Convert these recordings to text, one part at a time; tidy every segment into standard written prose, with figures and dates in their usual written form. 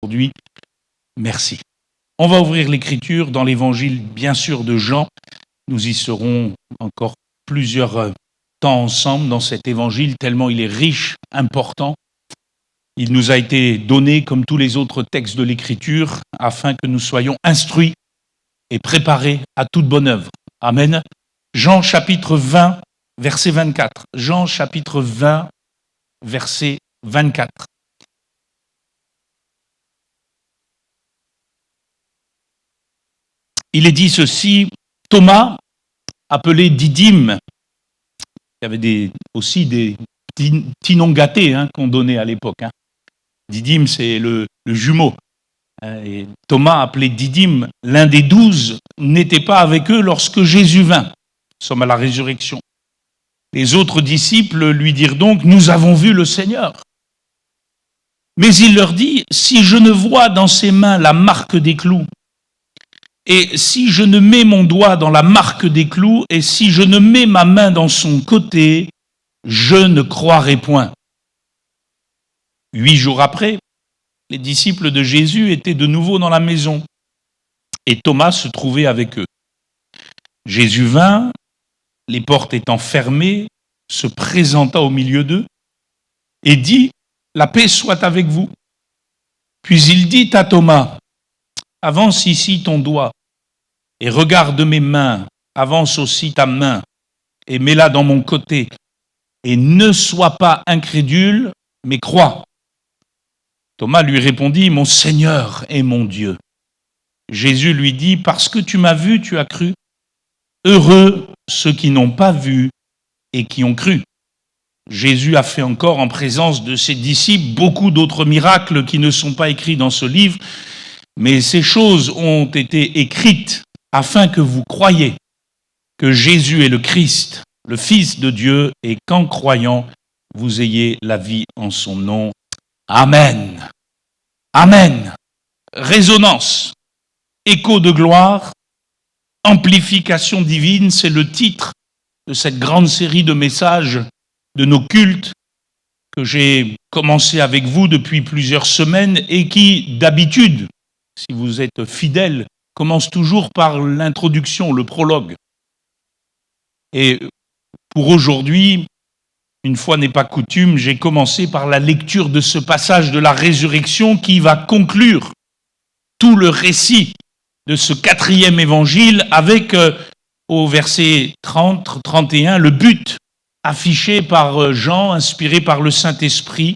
aujourd'hui. Merci. On va ouvrir l'écriture dans l'évangile, bien sûr, de Jean. Nous y serons encore plusieurs temps ensemble dans cet évangile, tellement il est riche, important. Il nous a été donné, comme tous les autres textes de l'écriture, afin que nous soyons instruits et préparés à toute bonne œuvre. Amen. Jean chapitre 20, verset 24. Jean chapitre 20, verset 24. Il est dit ceci, Thomas, appelé Didyme, il y avait aussi des petits noms gâtés qu'on donnait à l'époque. Didyme, c'est le jumeau. Et Thomas, appelé Didyme, l'un des 12, n'était pas avec eux lorsque Jésus vint. Nous sommes à la résurrection. Les autres disciples lui dirent donc, nous avons vu le Seigneur. Mais il leur dit, si je ne vois dans ses mains la marque des clous, et si je ne mets mon doigt dans la marque des clous, et si je ne mets ma main dans son côté, je ne croirai point. 8 jours après, les disciples de Jésus étaient de nouveau dans la maison, et Thomas se trouvait avec eux. Jésus vint, les portes étant fermées, se présenta au milieu d'eux, et dit, la paix soit avec vous. Puis il dit à Thomas, avance ici ton doigt et regarde mes mains, avance aussi ta main et mets-la dans mon côté et ne sois pas incrédule, mais crois. Thomas lui répondit, mon Seigneur et mon Dieu. Jésus lui dit, parce que tu m'as vu, tu as cru. Heureux ceux qui n'ont pas vu et qui ont cru. Jésus a fait encore en présence de ses disciples beaucoup d'autres miracles qui ne sont pas écrits dans ce livre, mais ces choses ont été écrites afin que vous croyiez que Jésus est le Christ, le Fils de Dieu, et qu'en croyant, vous ayez la vie en son nom. Amen. Amen. Résonance, écho de gloire, amplification divine, c'est le titre de cette grande série de messages de nos cultes que j'ai commencé avec vous depuis plusieurs semaines et qui, d'habitude, si vous êtes fidèles, commence toujours par l'introduction, le prologue. Et pour aujourd'hui, une fois n'est pas coutume, j'ai commencé par la lecture de ce passage de la résurrection qui va conclure tout le récit de ce 4e évangile avec, au verset 30-31, le but affiché par Jean, inspiré par le Saint-Esprit,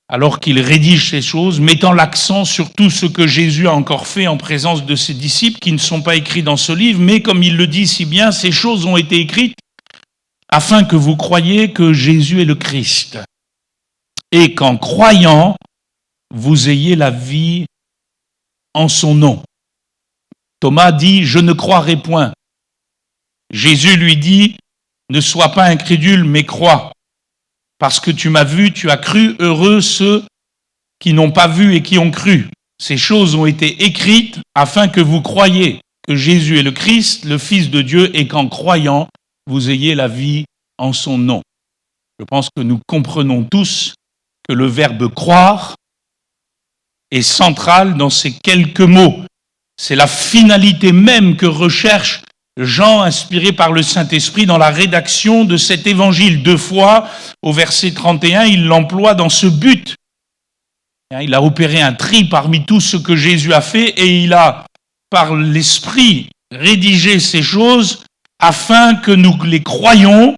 alors qu'il rédige ces choses, mettant l'accent sur tout ce que Jésus a encore fait en présence de ses disciples, qui ne sont pas écrits dans ce livre, mais comme il le dit si bien, ces choses ont été écrites afin que vous croyiez que Jésus est le Christ, et qu'en croyant, vous ayez la vie en son nom. Thomas dit, je ne croirai point. Jésus lui dit, ne sois pas incrédule, mais crois. Parce que tu m'as vu, tu as cru, heureux ceux qui n'ont pas vu et qui ont cru. Ces choses ont été écrites afin que vous croyiez que Jésus est le Christ, le Fils de Dieu, et qu'en croyant, vous ayez la vie en son nom. Je pense que nous comprenons tous que le verbe croire est central dans ces quelques mots. C'est la finalité même que recherche Jean, inspiré par le Saint-Esprit, dans la rédaction de cet évangile. 2 fois, au verset 31, il l'emploie dans ce but. Il a opéré un tri parmi tout ce que Jésus a fait et il a, par l'Esprit, rédigé ces choses afin que nous les croyions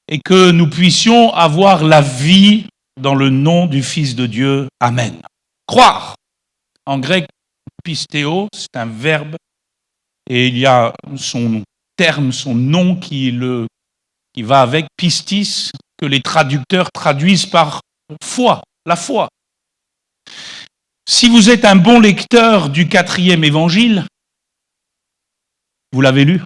et que nous puissions avoir la vie dans le nom du Fils de Dieu. Amen. Croire. En grec, pistéo, c'est un verbe. Et il y a son terme, son nom qui va avec pistis, que les traducteurs traduisent par foi, la foi. Si vous êtes un bon lecteur du 4e évangile, vous l'avez lu,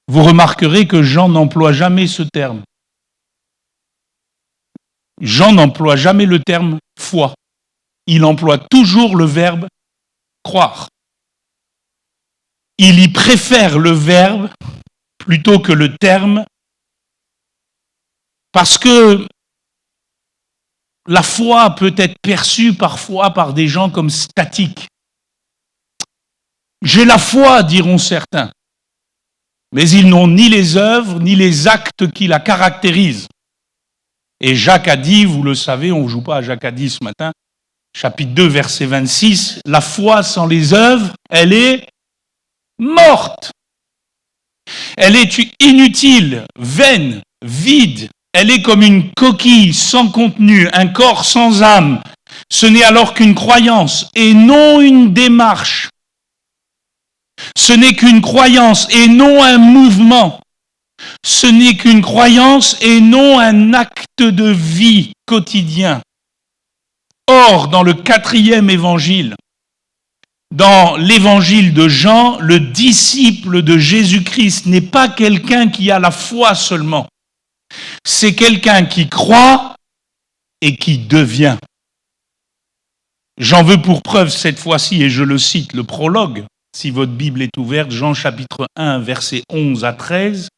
vous remarquerez que Jean n'emploie jamais ce terme. Jean n'emploie jamais le terme foi. Il emploie toujours le verbe croire. Il y préfère le verbe plutôt que le terme parce que la foi peut être perçue parfois par des gens comme statique. J'ai la foi, diront certains, mais ils n'ont ni les œuvres, ni les actes qui la caractérisent. Et Jacques a dit, vous le savez, on ne joue pas à Jacques a dit ce matin, chapitre 2, verset 26, la foi sans les œuvres, elle est morte. Elle est inutile, vaine, vide. Elle est comme une coquille sans contenu, un corps sans âme. Ce n'est alors qu'une croyance et non une démarche. Ce n'est qu'une croyance et non un mouvement. Ce n'est qu'une croyance et non un acte de vie quotidien. Or, dans le 4e évangile, dans l'évangile de Jean, le disciple de Jésus-Christ n'est pas quelqu'un qui a la foi seulement. C'est quelqu'un qui croit et qui devient. J'en veux pour preuve cette fois-ci, et je le cite, le prologue, si votre Bible est ouverte, Jean chapitre 1, versets 11 à 13.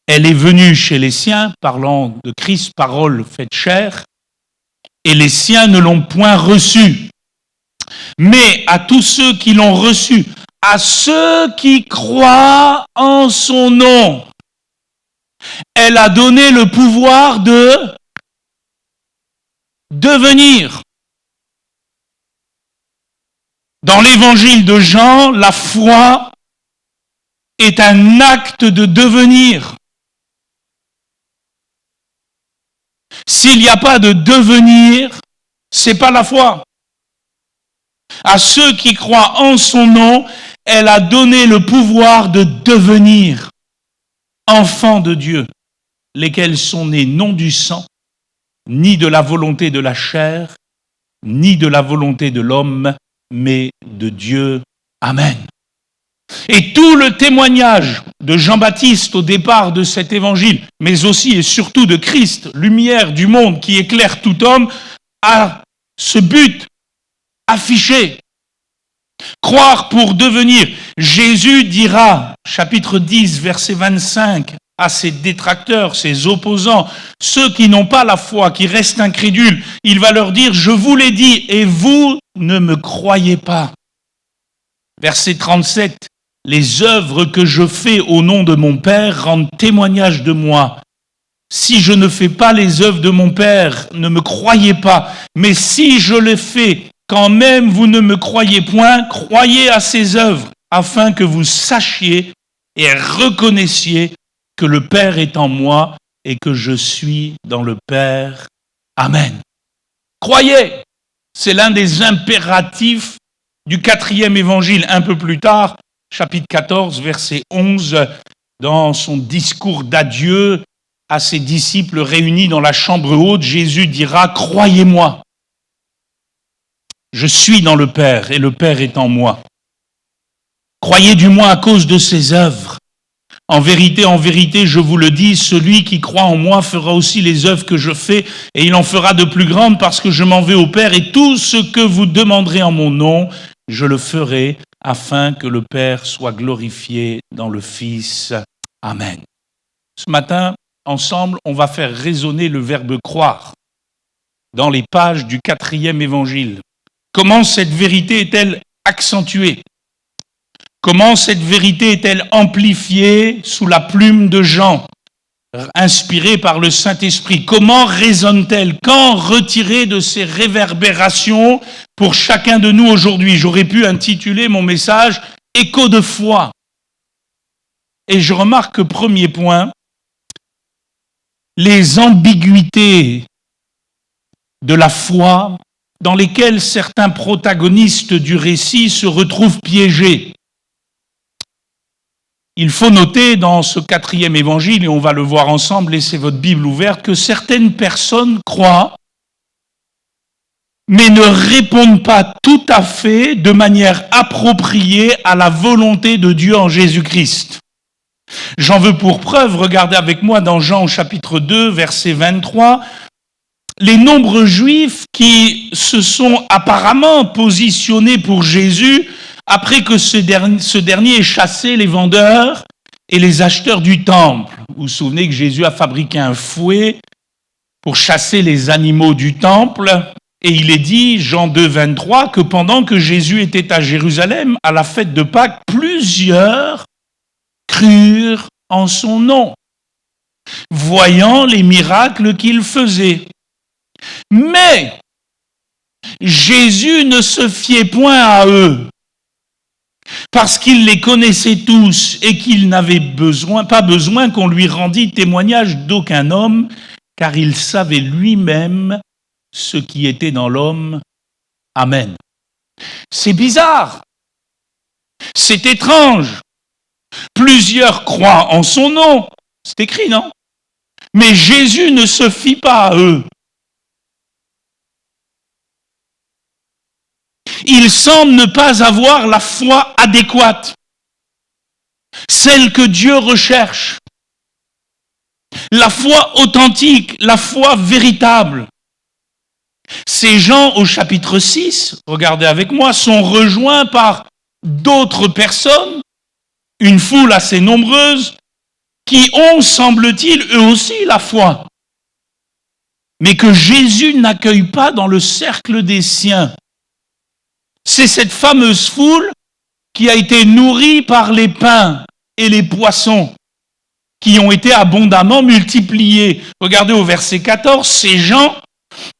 Elle est venue chez les siens, parlant de Christ, parole faite chair, et les siens ne l'ont point reçue. Mais à tous ceux qui l'ont reçue, à ceux qui croient en son nom, elle a donné le pouvoir de devenir. Dans l'évangile de Jean, la foi est un acte de devenir. S'il n'y a pas de devenir, c'est pas la foi. À ceux qui croient en son nom, elle a donné le pouvoir de devenir enfants de Dieu, lesquels sont nés non du sang, ni de la volonté de la chair, ni de la volonté de l'homme, mais de Dieu. Amen. Et tout le témoignage de Jean-Baptiste au départ de cet évangile, mais aussi et surtout de Christ, lumière du monde qui éclaire tout homme, a ce but affiché. Croire pour devenir. Jésus dira, chapitre 10, verset 25, à ses détracteurs, ses opposants, ceux qui n'ont pas la foi, qui restent incrédules, il va leur dire, je vous l'ai dit, et vous ne me croyez pas. Verset 37, les œuvres que je fais au nom de mon Père rendent témoignage de moi. Si je ne fais pas les œuvres de mon Père, ne me croyez pas. Mais si je les fais, quand même vous ne me croyez point, croyez à ces œuvres, afin que vous sachiez et reconnaissiez que le Père est en moi et que je suis dans le Père. Amen. Croyez, c'est l'un des impératifs du 4e évangile. Un peu plus tard, chapitre 14, verset 11, dans son discours d'adieu à ses disciples réunis dans la chambre haute, Jésus dira « Croyez-moi, je suis dans le Père et le Père est en moi. Croyez du moins à cause de ses œuvres. En vérité, je vous le dis, celui qui croit en moi fera aussi les œuvres que je fais, et il en fera de plus grandes parce que je m'en vais au Père, et tout ce que vous demanderez en mon nom, je le ferai, afin que le Père soit glorifié dans le Fils. Amen. Ce matin, ensemble, on va faire résonner le verbe croire dans les pages du 4e évangile. Comment cette vérité est-elle accentuée ? Comment cette vérité est-elle amplifiée sous la plume de Jean, inspirée par le Saint-Esprit? Comment résonne-t-elle? Quand retirer de ces réverbérations pour chacun de nous aujourd'hui? J'aurais pu intituler mon message « Écho de foi ». Et je remarque que, premier point, les ambiguïtés de la foi dans lesquelles certains protagonistes du récit se retrouvent piégés. Il faut noter dans ce 4e évangile, et on va le voir ensemble, laissez votre Bible ouverte, que certaines personnes croient, mais ne répondent pas tout à fait de manière appropriée à la volonté de Dieu en Jésus-Christ. J'en veux pour preuve, regardez avec moi dans Jean chapitre 2, verset 23, les nombreux juifs qui se sont apparemment positionnés pour Jésus après que ce dernier ait chassé les vendeurs et les acheteurs du temple. Vous vous souvenez que Jésus a fabriqué un fouet pour chasser les animaux du temple. Et il est dit, Jean 2, 23, que pendant que Jésus était à Jérusalem, à la fête de Pâques, plusieurs crurent en son nom, voyant les miracles qu'il faisait. Mais Jésus ne se fiait point à eux, parce qu'il les connaissait tous et qu'il n'avait pas besoin qu'on lui rendît témoignage d'aucun homme, car il savait lui-même ce qui était dans l'homme. Amen. C'est bizarre. C'est étrange. Plusieurs croient en son nom. C'est écrit, non? Mais Jésus ne se fie pas à eux. Il semble ne pas avoir la foi adéquate, celle que Dieu recherche, la foi authentique, la foi véritable. Ces gens, au chapitre 6, regardez avec moi, sont rejoints par d'autres personnes, une foule assez nombreuse, qui ont, semble-t-il, eux aussi la foi, mais que Jésus n'accueille pas dans le cercle des siens. C'est cette fameuse foule qui a été nourrie par les pains et les poissons, qui ont été abondamment multipliés. Regardez au verset 14, ces gens,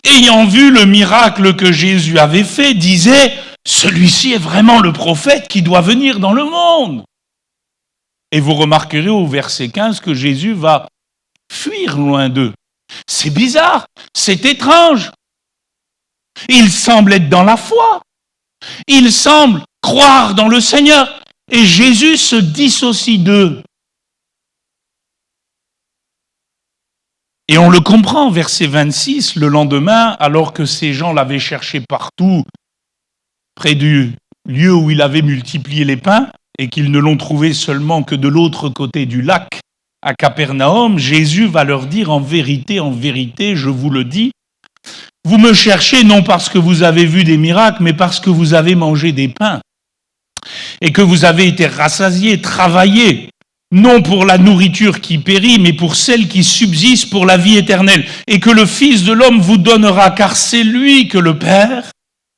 ayant vu le miracle que Jésus avait fait, disaient « Celui-ci est vraiment le prophète qui doit venir dans le monde ». Et vous remarquerez au verset 15 que Jésus va fuir loin d'eux. C'est bizarre, c'est étrange. Il semble être dans la foi. Il semble croire dans le Seigneur. Et Jésus se dissocie d'eux. Et on le comprend, verset 26, le lendemain, alors que ces gens l'avaient cherché partout, près du lieu où il avait multiplié les pains, et qu'ils ne l'ont trouvé seulement que de l'autre côté du lac, à Capernaum, Jésus va leur dire en vérité, je vous le dis, vous me cherchez non parce que vous avez vu des miracles, mais parce que vous avez mangé des pains, et que vous avez été rassasiés, travaillés, non pour la nourriture qui périt, mais pour celle qui subsiste pour la vie éternelle, et que le Fils de l'homme vous donnera, car c'est lui que le Père,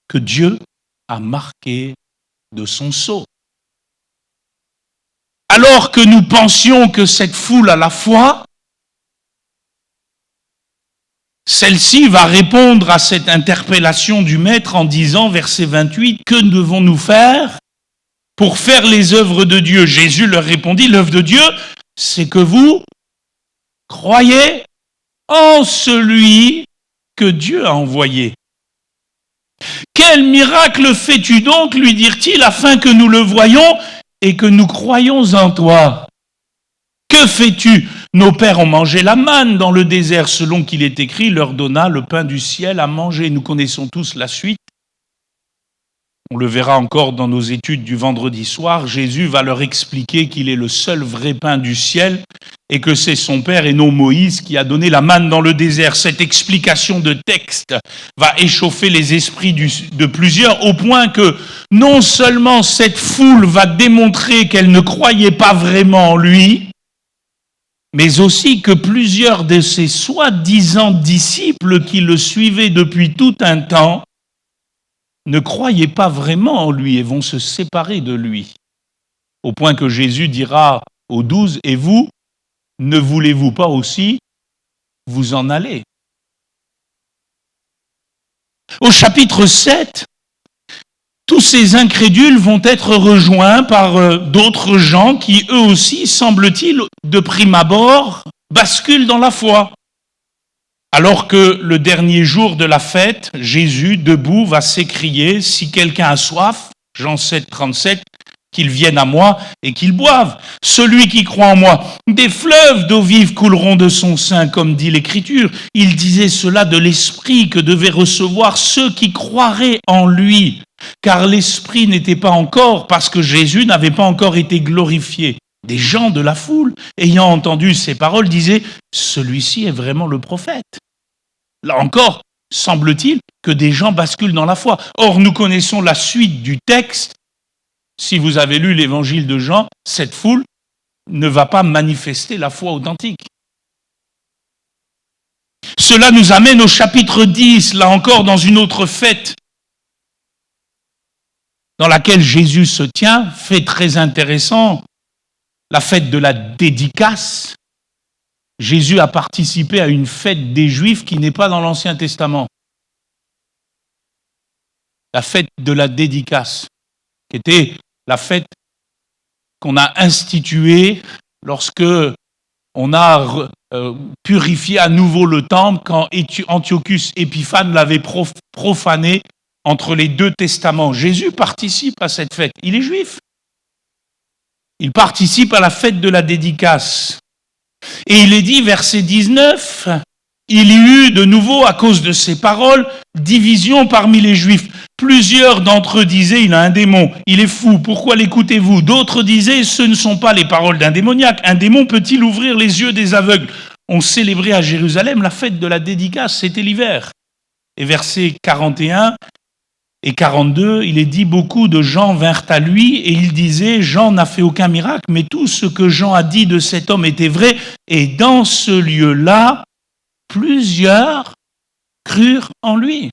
que Dieu a marqué de son sceau. Alors que nous pensions que cette foule a la foi, celle-ci va répondre à cette interpellation du Maître en disant, verset 28, « Que devons-nous faire pour faire les œuvres de Dieu ?» Jésus leur répondit, « L'œuvre de Dieu, c'est que vous croyez en celui que Dieu a envoyé. » « Quel miracle fais-tu donc, lui dirent-ils, afin que nous le voyions et que nous croyons en toi? Que fais-tu? Nos pères ont mangé la manne dans le désert, selon qu'il est écrit, leur donna le pain du ciel à manger. » Nous connaissons tous la suite. On le verra encore dans nos études du vendredi soir. Jésus va leur expliquer qu'il est le seul vrai pain du ciel et que c'est son Père et non Moïse qui a donné la manne dans le désert. Cette explication de texte va échauffer les esprits de plusieurs au point que non seulement cette foule va démontrer qu'elle ne croyait pas vraiment en lui, mais aussi que plusieurs de ses soi-disant disciples qui le suivaient depuis tout un temps ne croyaient pas vraiment en lui et vont se séparer de lui. Au point que Jésus dira aux 12, « Et vous, ne voulez-vous pas aussi vous en aller ?» Au chapitre 7, tous ces incrédules vont être rejoints par d'autres gens qui, eux aussi, semble-t-il, de prime abord, basculent dans la foi. Alors que le dernier jour de la fête, Jésus, debout, va s'écrier, « Si quelqu'un a soif, Jean 7, 37, qu'il vienne à moi et qu'il boive. Celui qui croit en moi, des fleuves d'eau vive couleront de son sein, comme dit l'Écriture. » Il disait cela de l'Esprit que devaient recevoir ceux qui croiraient en lui, car l'Esprit n'était pas encore, parce que Jésus n'avait pas encore été glorifié. Des gens de la foule, ayant entendu ces paroles, disaient « Celui-ci est vraiment le prophète. » Là encore, semble-t-il que des gens basculent dans la foi. Or, nous connaissons la suite du texte. Si vous avez lu l'évangile de Jean, cette foule ne va pas manifester la foi authentique. Cela nous amène au chapitre 10, là encore dans une autre fête, dans laquelle Jésus se tient, fait très intéressant, la fête de la dédicace. Jésus a participé à une fête des Juifs qui n'est pas dans l'Ancien Testament. La fête de la dédicace, qui était la fête qu'on a instituée lorsque on a purifié à nouveau le temple quand Antiochus Épiphane l'avait profané entre les deux testaments. Jésus participe à cette fête. Il est juif. Il participe à la fête de la dédicace. Et il est dit, verset 19, il y eut de nouveau, à cause de ces paroles, division parmi les Juifs. Plusieurs d'entre eux disaient, il a un démon, il est fou, pourquoi l'écoutez-vous? D'autres disaient, ce ne sont pas les paroles d'un démoniaque. Un démon peut-il ouvrir les yeux des aveugles? On célébrait à Jérusalem la fête de la dédicace, c'était l'hiver. Et versets 41 et 42, il est dit, beaucoup de gens vinrent à lui et il disait, Jean n'a fait aucun miracle, mais tout ce que Jean a dit de cet homme était vrai. Et dans ce lieu-là, plusieurs crurent en lui.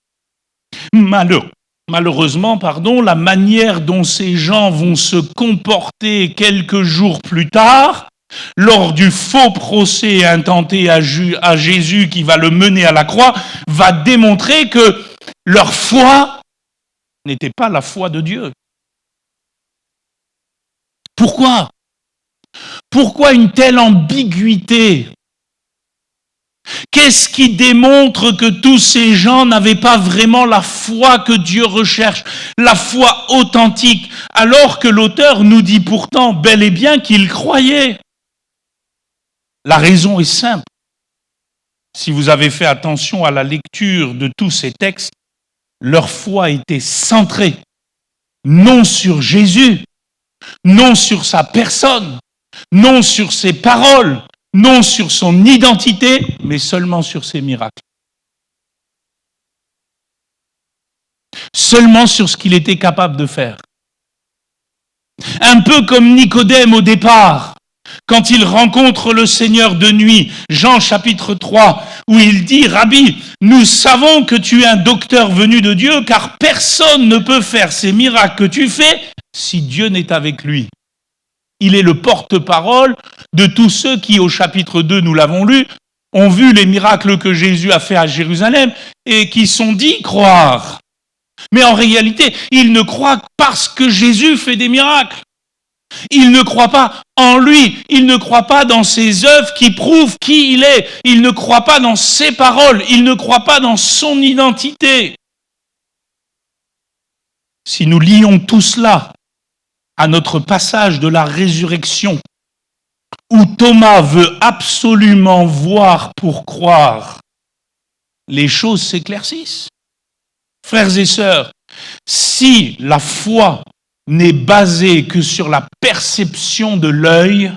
Malheureusement, la manière dont ces gens vont se comporter quelques jours plus tard, lors du faux procès intenté à Jésus qui va le mener à la croix, va démontrer que leur foi n'était pas la foi de Dieu. Pourquoi? Pourquoi une telle ambiguïté? Qu'est-ce qui démontre que tous ces gens n'avaient pas vraiment la foi que Dieu recherche, la foi authentique, alors que l'auteur nous dit pourtant bel et bien qu'il croyait? La raison est simple. Si vous avez fait attention à la lecture de tous ces textes, leur foi était centrée, non sur Jésus, non sur sa personne, non sur ses paroles, non sur son identité, mais seulement sur ses miracles. Seulement sur ce qu'il était capable de faire. Un peu comme Nicodème au départ, quand il rencontre le Seigneur de nuit, Jean chapitre 3, où il dit, Rabbi, nous savons que tu es un docteur venu de Dieu, car personne ne peut faire ces miracles que tu fais si Dieu n'est avec lui. Il est le porte-parole de tous ceux qui, au chapitre 2, nous l'avons lu, ont vu les miracles que Jésus a fait à Jérusalem et qui sont dits croire. Mais en réalité, ils ne croient parce que Jésus fait des miracles. Ils ne croient pas en lui, ils ne croient pas dans ses œuvres qui prouvent qui il est, ils ne croient pas dans ses paroles, ils ne croient pas dans son identité. Si nous lions tout cela à notre passage de la résurrection, où Thomas veut absolument voir pour croire, les choses s'éclaircissent. Frères et sœurs, si la foi n'est basée que sur la perception de l'œil,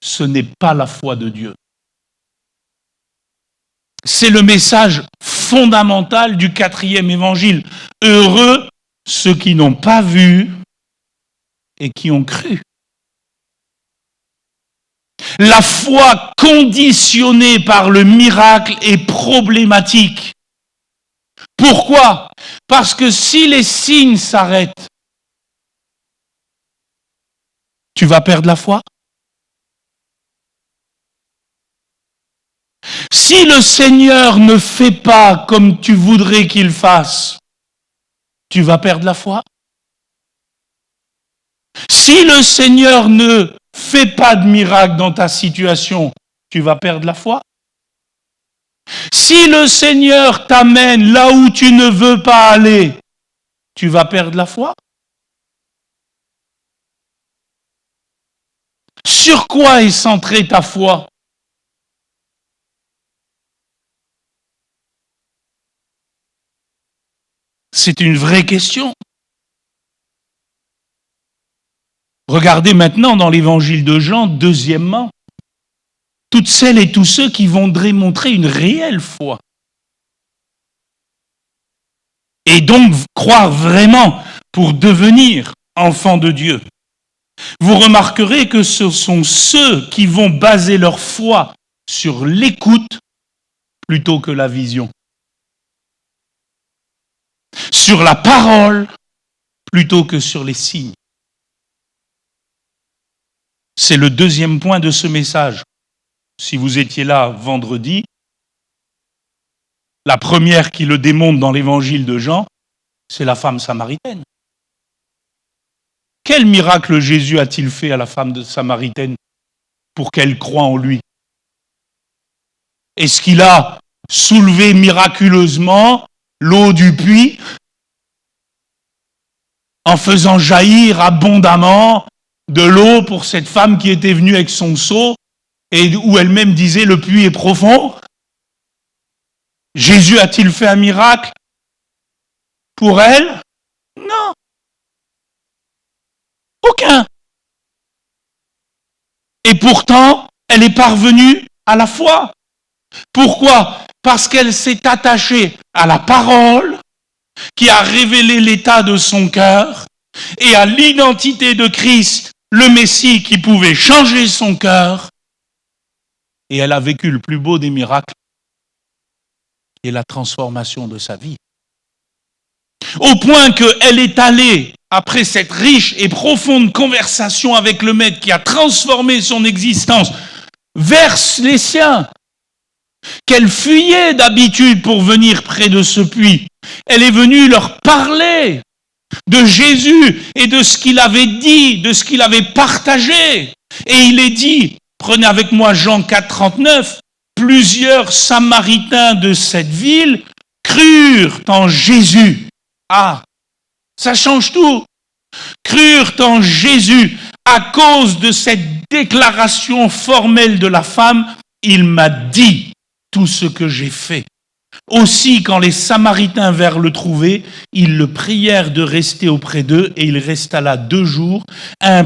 ce n'est pas la foi de Dieu. C'est le message fondamental du 4e évangile. Heureux ceux qui n'ont pas vu et qui ont cru. La foi conditionnée par le miracle est problématique. Pourquoi? Parce que si les signes s'arrêtent, tu vas perdre la foi? Si le Seigneur ne fait pas comme tu voudrais qu'il fasse, tu vas perdre la foi? Si le Seigneur ne fait pas de miracle dans ta situation, tu vas perdre la foi? Si le Seigneur t'amène là où tu ne veux pas aller, tu vas perdre la foi? Sur quoi est centrée ta foi? C'est une vraie question. Regardez maintenant dans l'évangile de Jean, deuxièmement, toutes celles et tous ceux qui voudraient montrer une réelle foi. Et donc croire vraiment pour devenir enfants de Dieu. Vous remarquerez que ce sont ceux qui vont baser leur foi sur l'écoute plutôt que la vision. Sur la parole plutôt que sur les signes. C'est le deuxième point de ce message. Si vous étiez là vendredi, la première qui le démontre dans l'évangile de Jean, c'est la femme samaritaine. Quel miracle Jésus a-t-il fait à la femme samaritaine pour qu'elle croie en lui? Est-ce qu'il a soulevé miraculeusement l'eau du puits en faisant jaillir abondamment de l'eau pour cette femme qui était venue avec son seau et où elle-même disait le puits est profond? Jésus a-t-il fait un miracle pour elle? Non. Aucun. Et pourtant, elle est parvenue à la foi. Pourquoi? Parce qu'elle s'est attachée à la parole qui a révélé l'état de son cœur et à l'identité de Christ, le Messie qui pouvait changer son cœur. Et elle a vécu le plus beau des miracles et la transformation de sa vie. Au point qu'elle est allée, après cette riche et profonde conversation avec le Maître qui a transformé son existence, vers les siens, qu'elle fuyait d'habitude pour venir près de ce puits. Elle est venue leur parler de Jésus et de ce qu'il avait dit, de ce qu'il avait partagé. Et il est dit, prenez avec moi Jean 4, 39, plusieurs Samaritains de cette ville crurent en Jésus. Ah, ça change tout. Crurent en Jésus à cause de cette déclaration formelle de la femme. Il m'a dit tout ce que j'ai fait. Aussi, quand les Samaritains vinrent le trouver, ils le prièrent de rester auprès d'eux et il resta là 2 jours. Un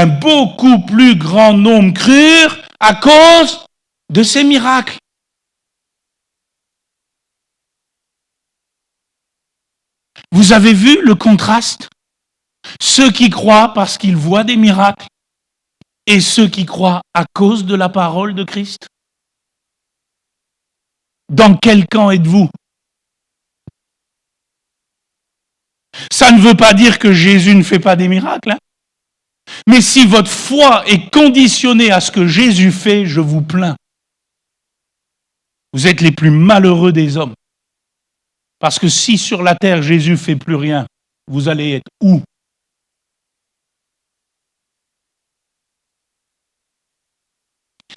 beaucoup plus grand nombre crurent à cause de ces miracles. Vous avez vu le contraste? Ceux qui croient parce qu'ils voient des miracles et ceux qui croient à cause de la parole de Christ. Dans quel camp êtes-vous? Ça ne veut pas dire que Jésus ne fait pas des miracles. Mais si votre foi est conditionnée à ce que Jésus fait, je vous plains. Vous êtes les plus malheureux des hommes. Parce que si sur la terre Jésus ne fait plus rien, vous allez être où?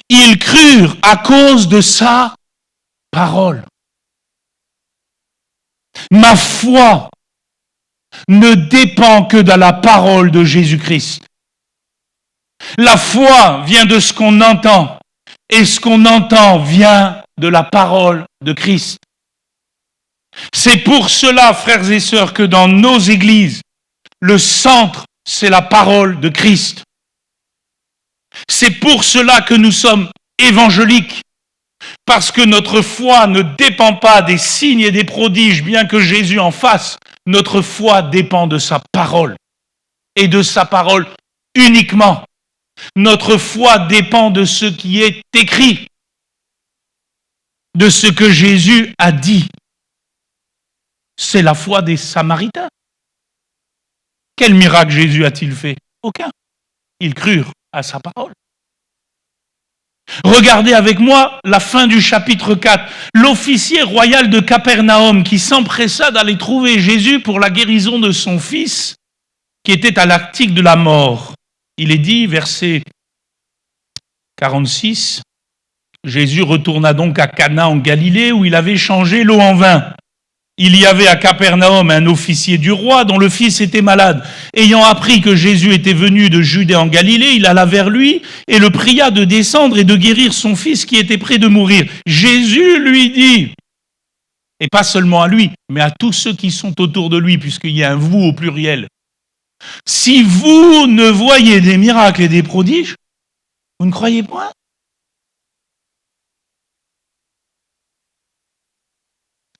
Ils crurent à cause de sa parole. Ma foi ne dépend que de la parole de Jésus-Christ. La foi vient de ce qu'on entend, et ce qu'on entend vient de la parole de Christ. C'est pour cela, frères et sœurs, que dans nos églises, le centre, c'est la parole de Christ. C'est pour cela que nous sommes évangéliques, parce que notre foi ne dépend pas des signes et des prodiges, bien que Jésus en fasse. Notre foi dépend de sa parole, et de sa parole uniquement. Notre foi dépend de ce qui est écrit, de ce que Jésus a dit. C'est la foi des Samaritains. Quel miracle Jésus a-t-il fait? Aucun. Ils crurent à sa parole. Regardez avec moi la fin du chapitre 4. L'officier royal de Capernaum qui s'empressa d'aller trouver Jésus pour la guérison de son fils qui était à l'article de la mort. Il est dit, verset 46, Jésus retourna donc à Cana en Galilée où il avait changé l'eau en vin. Il y avait à Capernaum un officier du roi dont le fils était malade. Ayant appris que Jésus était venu de Judée en Galilée, il alla vers lui et le pria de descendre et de guérir son fils qui était près de mourir. Jésus lui dit, et pas seulement à lui, mais à tous ceux qui sont autour de lui, puisqu'il y a un vous au pluriel, si vous ne voyez des miracles et des prodiges, vous ne croyez point?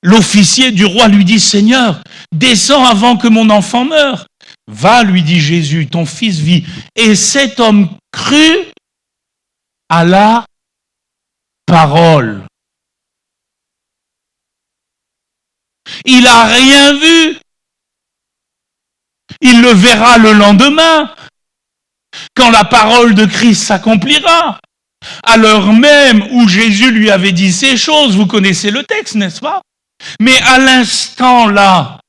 L'officier du roi lui dit, Seigneur, descends avant que mon enfant meure. Va, lui dit Jésus, ton fils vit. Et cet homme crut à la parole Il n'a rien vu. Il le verra le lendemain, quand la parole de Christ s'accomplira. À l'heure même où Jésus lui avait dit ces choses, vous connaissez le texte, n'est-ce pas? Mais à l'instant là,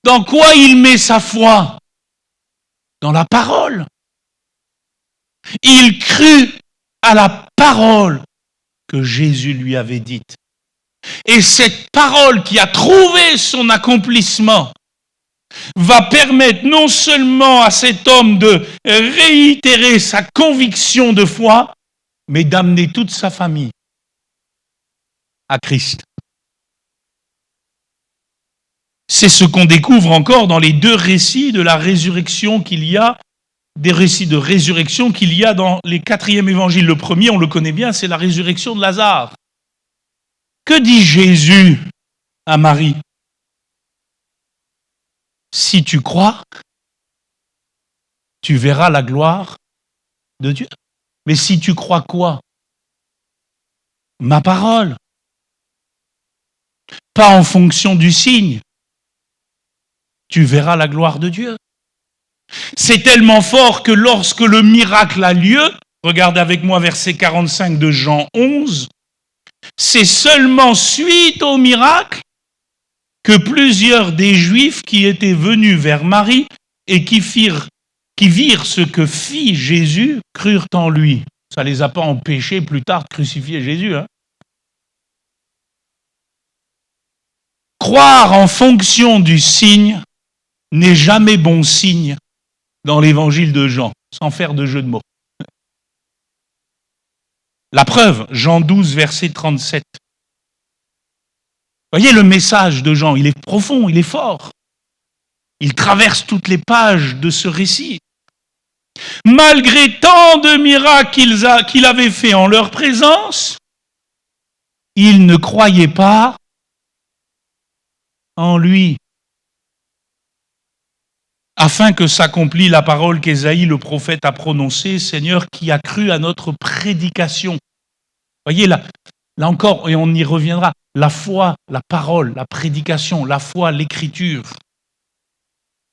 dans quoi il met sa foi? Dans la parole. Il crut à la parole que Jésus lui avait dite. Et cette parole qui a trouvé son accomplissement va permettre non seulement à cet homme de réitérer sa conviction de foi, mais d'amener toute sa famille à Christ. C'est ce qu'on découvre encore dans les deux récits de la résurrection qu'il y a, des récits de résurrection qu'il y a dans les 4e évangiles. Le premier, on le connaît bien, c'est la résurrection de Lazare. Que dit Jésus à Marie? Si tu crois, tu verras la gloire de Dieu. Mais si tu crois quoi? Ma parole. Pas en fonction du signe. Tu verras la gloire de Dieu. C'est tellement fort que lorsque le miracle a lieu, regardez avec moi verset 45 de Jean 11, c'est seulement suite au miracle que plusieurs des Juifs qui étaient venus vers Marie et qui virent ce que fit Jésus, crurent en lui. Ça ne les a pas empêchés plus tard de crucifier Jésus. Croire en fonction du signe n'est jamais bon signe dans l'évangile de Jean, sans faire de jeu de mots. La preuve, Jean 12, verset 37. Voyez le message de Jean, il est profond, il est fort. Il traverse toutes les pages de ce récit. Malgré tant de miracles qu'il avait fait en leur présence, ils ne croyaient pas en lui. Afin que s'accomplisse la parole qu'Ésaïe le prophète a prononcée, Seigneur, qui a cru à notre prédication. Voyez, là encore, et on y reviendra, la foi, la parole, la prédication, la foi, l'écriture.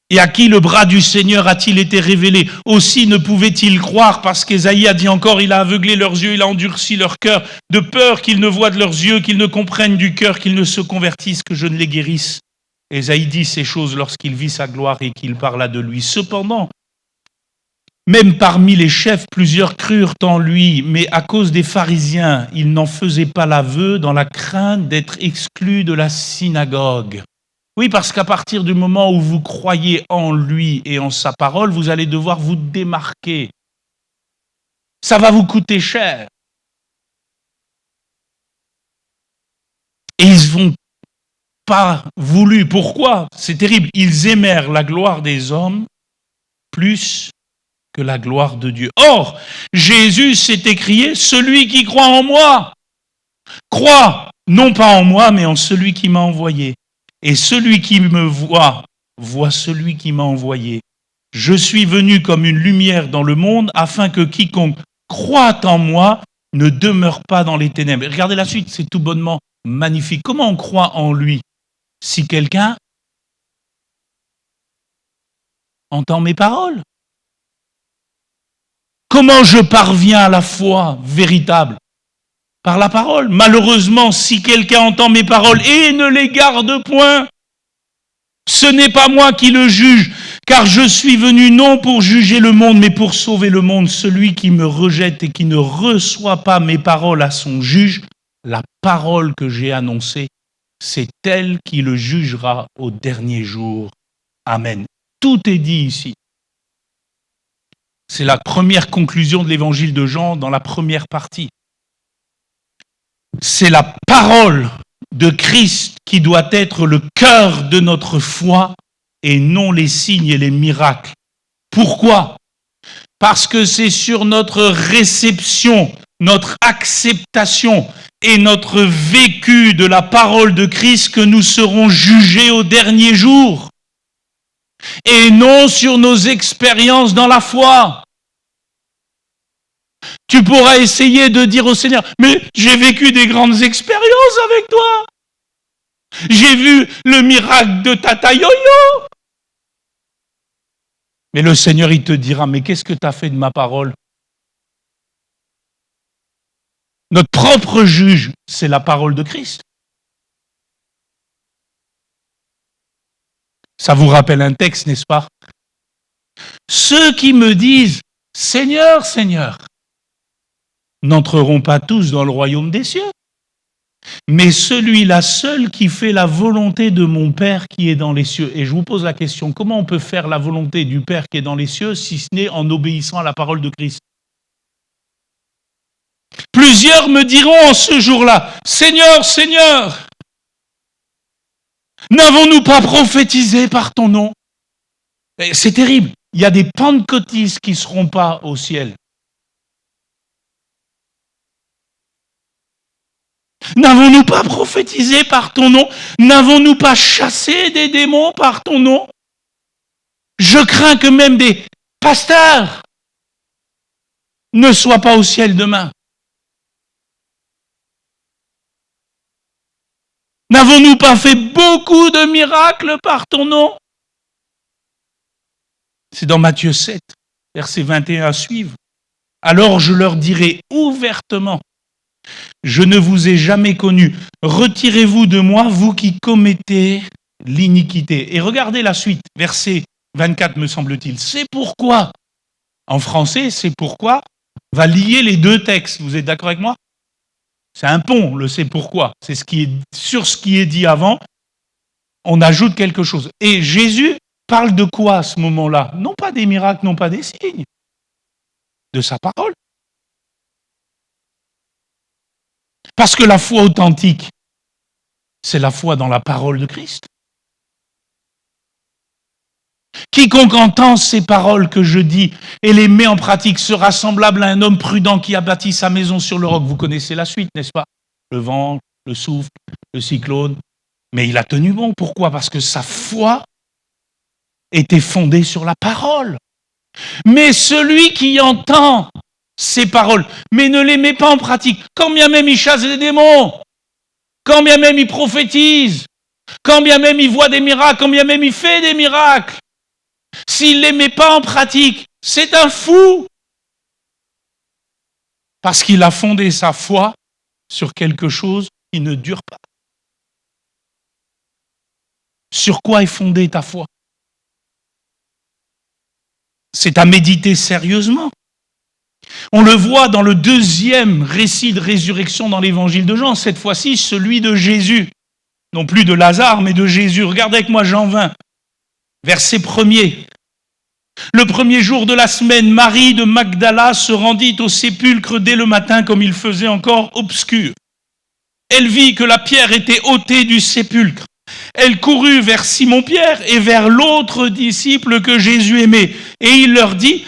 Et à qui le bras du Seigneur a-t-il été révélé? Aussi ne pouvaient-ils croire, parce qu'Ésaïe a dit encore, il a aveuglé leurs yeux, il a endurci leur cœur, de peur qu'ils ne voient de leurs yeux, qu'ils ne comprennent du cœur, qu'ils ne se convertissent, que je ne les guérisse. Ésaïe dit ces choses lorsqu'il vit sa gloire et qu'il parla de lui. Cependant, même parmi les chefs, plusieurs crurent en lui, mais à cause des pharisiens, ils n'en faisaient pas l'aveu dans la crainte d'être exclus de la synagogue. Oui, parce qu'à partir du moment où vous croyez en lui et en sa parole, vous allez devoir vous démarquer. Ça va vous coûter cher. Et ils vont pas voulu. Pourquoi? C'est terrible. Ils aimèrent la gloire des hommes plus que la gloire de Dieu. Or, Jésus s'est écrié, celui qui croit en moi, croit non pas en moi, mais en celui qui m'a envoyé. Et celui qui me voit, voit celui qui m'a envoyé. Je suis venu comme une lumière dans le monde, afin que quiconque croit en moi ne demeure pas dans les ténèbres. Regardez la suite, c'est tout bonnement magnifique. Comment on croit en lui? Si quelqu'un entend mes paroles. Comment je parviens à la foi véritable? Par la parole. Malheureusement, si quelqu'un entend mes paroles et ne les garde point, ce n'est pas moi qui le juge, car je suis venu non pour juger le monde, mais pour sauver le monde. Celui qui me rejette et qui ne reçoit pas mes paroles à son juge, la parole que j'ai annoncée, c'est elle qui le jugera au dernier jour. Amen. Tout est dit ici. C'est la première conclusion de l'évangile de Jean dans la première partie. C'est la parole de Christ qui doit être le cœur de notre foi et non les signes et les miracles. Pourquoi? Parce que c'est sur notre réception, notre acceptation et notre vécu de la parole de Christ que nous serons jugés au dernier jour. Et non sur nos expériences dans la foi. Tu pourras essayer de dire au Seigneur, mais j'ai vécu des grandes expériences avec toi. J'ai vu le miracle de Tata Yo-Yo. Mais le Seigneur, il te dira, mais qu'est-ce que tu as fait de ma parole? Notre propre juge, c'est la parole de Christ. Ça vous rappelle un texte, n'est-ce pas? Ceux qui me disent « Seigneur, Seigneur », n'entreront pas tous dans le royaume des cieux, mais celui-là seul qui fait la volonté de mon Père qui est dans les cieux. Et je vous pose la question, comment on peut faire la volonté du Père qui est dans les cieux si ce n'est en obéissant à la parole de Christ? Plusieurs me diront en ce jour-là, « Seigneur, Seigneur, n'avons-nous pas prophétisé par ton nom ?» C'est terrible. Il y a des pentecôtistes qui ne seront pas au ciel. N'avons-nous pas prophétisé par ton nom? N'avons-nous pas chassé des démons par ton nom? Je crains que même des pasteurs ne soient pas au ciel demain. N'avons-nous pas fait beaucoup de miracles par ton nom? C'est dans Matthieu 7, verset 21 à suivre. Alors je leur dirai ouvertement, je ne vous ai jamais connu. Retirez-vous de moi, vous qui commettez l'iniquité. Et regardez la suite, verset 24 me semble-t-il. C'est pourquoi, en français, c'est pourquoi va lier les deux textes. Vous êtes d'accord avec moi? C'est un pont, le c'est pourquoi. C'est sur ce qui est dit avant, on ajoute quelque chose. Et Jésus parle de quoi à ce moment-là? Non pas des miracles, non pas des signes, de sa parole. Parce que la foi authentique, c'est la foi dans la parole de Christ. Quiconque entend ces paroles que je dis et les met en pratique sera semblable à un homme prudent qui a bâti sa maison sur le roc. Vous connaissez la suite, n'est-ce pas? Le vent, le souffle, le cyclone. Mais il a tenu bon. Pourquoi? Parce que sa foi était fondée sur la parole. Mais celui qui entend ces paroles, mais ne les met pas en pratique, quand bien même il chasse des démons, quand bien même il prophétise, quand bien même il voit des miracles, quand bien même il fait des miracles, s'il ne les met pas en pratique, c'est un fou. Parce qu'il a fondé sa foi sur quelque chose qui ne dure pas. Sur quoi est fondée ta foi? C'est à méditer sérieusement. On le voit dans le deuxième récit de résurrection dans l'évangile de Jean, cette fois-ci celui de Jésus. Non plus de Lazare, mais de Jésus. Regardez avec moi Jean 20, verset 1er. Le premier jour de la semaine, Marie de Magdala se rendit au sépulcre dès le matin comme il faisait encore obscur. Elle vit que la pierre était ôtée du sépulcre. Elle courut vers Simon-Pierre et vers l'autre disciple que Jésus aimait. Et il leur dit,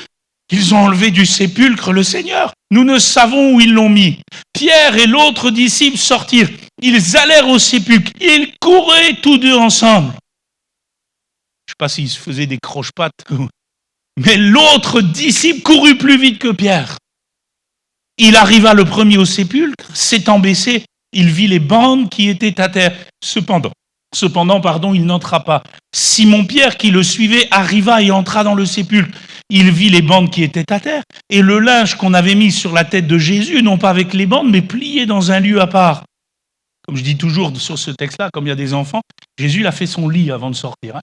ils ont enlevé du sépulcre le Seigneur. Nous ne savons où ils l'ont mis. Pierre et l'autre disciple sortirent. Ils allèrent au sépulcre. Ils couraient tous deux ensemble. Je ne sais pas s'ils se faisaient des croche-pattes. Mais l'autre disciple courut plus vite que Pierre. Il arriva le premier au sépulcre, s'étant baissé, il vit les bandes qui étaient à terre. Cependant, il n'entra pas. Simon-Pierre, qui le suivait, arriva et entra dans le sépulcre. Il vit les bandes qui étaient à terre et le linge qu'on avait mis sur la tête de Jésus, non pas avec les bandes, mais plié dans un lieu à part. Comme je dis toujours sur ce texte-là, comme il y a des enfants, Jésus a fait son lit avant de sortir.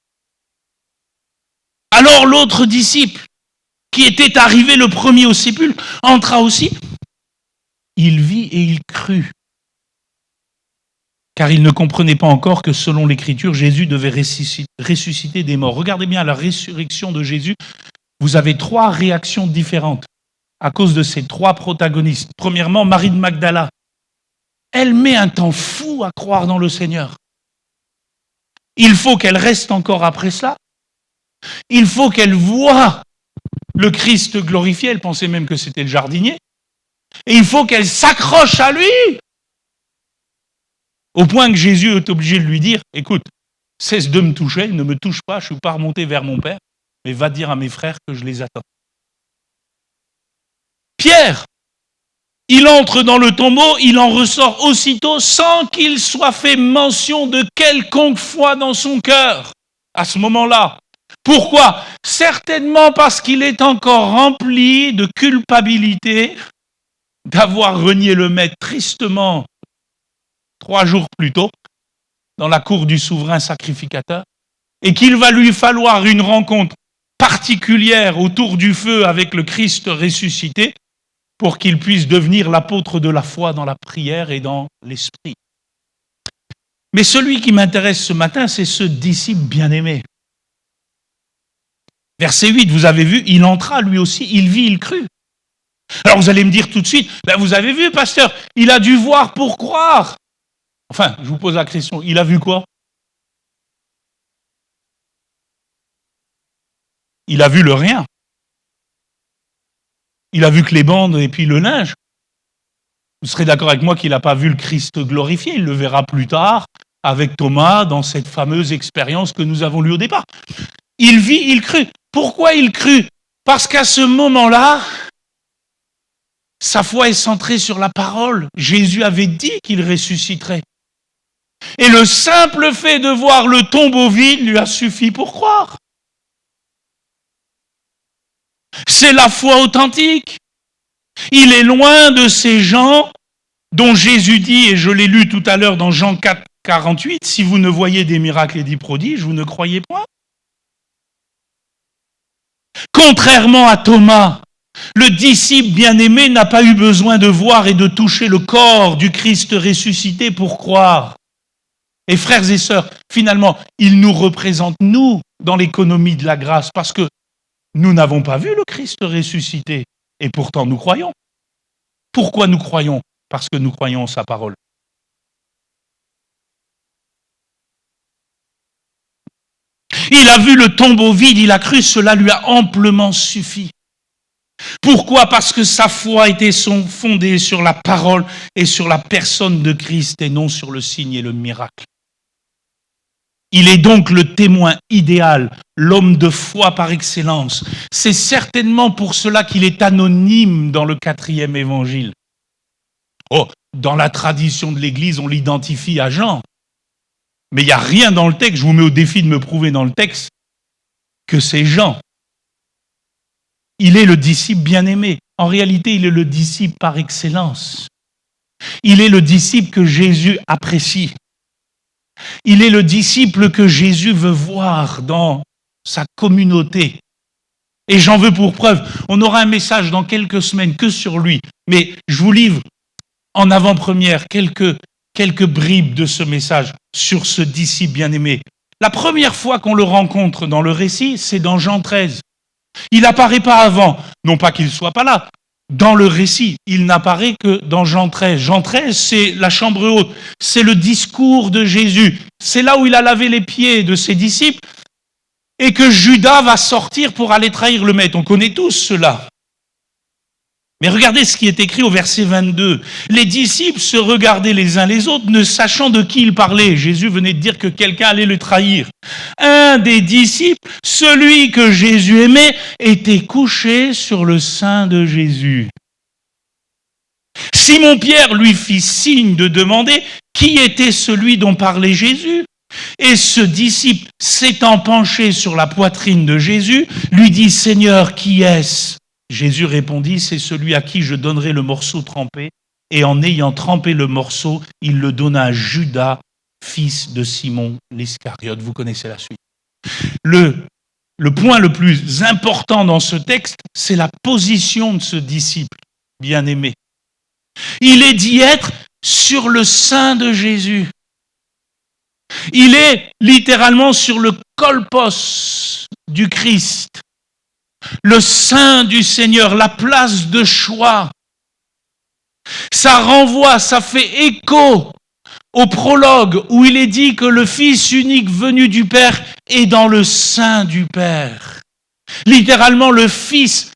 Alors l'autre disciple, qui était arrivé le premier au sépulcre, entra aussi. Il vit et il crut. Car il ne comprenait pas encore que selon l'Écriture, Jésus devait ressusciter des morts. Regardez bien la résurrection de Jésus. Vous avez trois réactions différentes à cause de ces trois protagonistes. Premièrement, Marie de Magdala. Elle met un temps fou à croire dans le Seigneur. Il faut qu'elle reste encore après cela. Il faut qu'elle voie le Christ glorifié. Elle pensait même que c'était le jardinier. Et il faut qu'elle s'accroche à lui. Au point que Jésus est obligé de lui dire, écoute, cesse de me toucher, ne me touche pas, je ne suis pas remonté vers mon Père, mais va dire à mes frères que je les attends. Pierre, Il entre dans le tombeau, il en ressort aussitôt sans qu'il soit fait mention de quelconque foi dans son cœur. À ce moment-là. Pourquoi? Certainement parce qu'il est encore rempli de culpabilité d'avoir renié le maître tristement 3 jours plus tôt dans la cour du souverain sacrificateur et qu'il va lui falloir une rencontre particulière autour du feu avec le Christ ressuscité pour qu'il puisse devenir l'apôtre de la foi dans la prière et dans l'esprit. Mais celui qui m'intéresse ce matin, c'est ce disciple bien-aimé. Verset 8, vous avez vu, il entra lui aussi, il vit, il crut. Alors vous allez me dire tout de suite, vous avez vu, pasteur, il a dû voir pour croire. Enfin, je vous pose la question, il a vu quoi? Il a vu le rien. Il a vu que les bandes et puis le linge. Vous serez d'accord avec moi qu'il n'a pas vu le Christ glorifié, il le verra plus tard avec Thomas dans cette fameuse expérience que nous avons lue au départ. Il vit, il crut. Pourquoi il crut? Parce qu'à ce moment-là, sa foi est centrée sur la parole. Jésus avait dit qu'il ressusciterait. Et le simple fait de voir le tombeau vide lui a suffi pour croire. C'est la foi authentique. Il est loin de ces gens dont Jésus dit, et je l'ai lu tout à l'heure dans Jean 4, 48, si vous ne voyez des miracles et des prodiges, vous ne croyez point. Contrairement à Thomas, le disciple bien-aimé n'a pas eu besoin de voir et de toucher le corps du Christ ressuscité pour croire. Et frères et sœurs, finalement, il nous représente, nous, dans l'économie de la grâce, parce que nous n'avons pas vu le Christ ressuscité, et pourtant nous croyons. Pourquoi nous croyons? Parce que nous croyons en sa parole. Il a vu le tombeau vide, il a cru, cela lui a amplement suffi. Pourquoi? Parce que sa foi était fondée sur la parole et sur la personne de Christ et non sur le signe et le miracle. Il est donc le témoin idéal, l'homme de foi par excellence. C'est certainement pour cela qu'il est anonyme dans le 4e évangile. Oh, dans la tradition de l'Église, on l'identifie à Jean. Mais il n'y a rien dans le texte, je vous mets au défi de me prouver dans le texte que c'est Jean. Il est le disciple bien-aimé. En réalité, il est le disciple par excellence. Il est le disciple que Jésus apprécie. Il est le disciple que Jésus veut voir dans sa communauté. Et j'en veux pour preuve. On aura un message dans quelques semaines que sur lui. Mais je vous livre en avant-première quelques bribes de ce message sur ce disciple bien-aimé. La première fois qu'on le rencontre dans le récit, c'est dans Jean 13. Il n'apparaît pas avant, non pas qu'il ne soit pas là. Dans le récit, il n'apparaît que dans Jean 13. Jean 13, c'est la chambre haute, c'est le discours de Jésus. C'est là où il a lavé les pieds de ses disciples et que Judas va sortir pour aller trahir le maître. On connaît tous cela. Mais regardez ce qui est écrit au verset 22. Les disciples se regardaient les uns les autres, ne sachant de qui ils parlaient. Jésus venait de dire que quelqu'un allait le trahir. Un des disciples, celui que Jésus aimait, était couché sur le sein de Jésus. Simon-Pierre lui fit signe de demander qui était celui dont parlait Jésus. Et ce disciple, s'étant penché sur la poitrine de Jésus, lui dit « Seigneur, qui est-ce » Jésus répondit, c'est celui à qui je donnerai le morceau trempé. Et en ayant trempé le morceau, il le donna à Judas, fils de Simon l'Iscariote. Vous connaissez la suite. Le point le plus important dans ce texte, c'est la position de ce disciple bien-aimé. Il est d'y être sur le sein de Jésus. Il est littéralement sur le kolpos du Christ. Le sein du Seigneur, la place de choix. Ça renvoie, ça fait écho au prologue où il est dit que le Fils unique venu du Père est dans le sein du Père. Littéralement, le Fils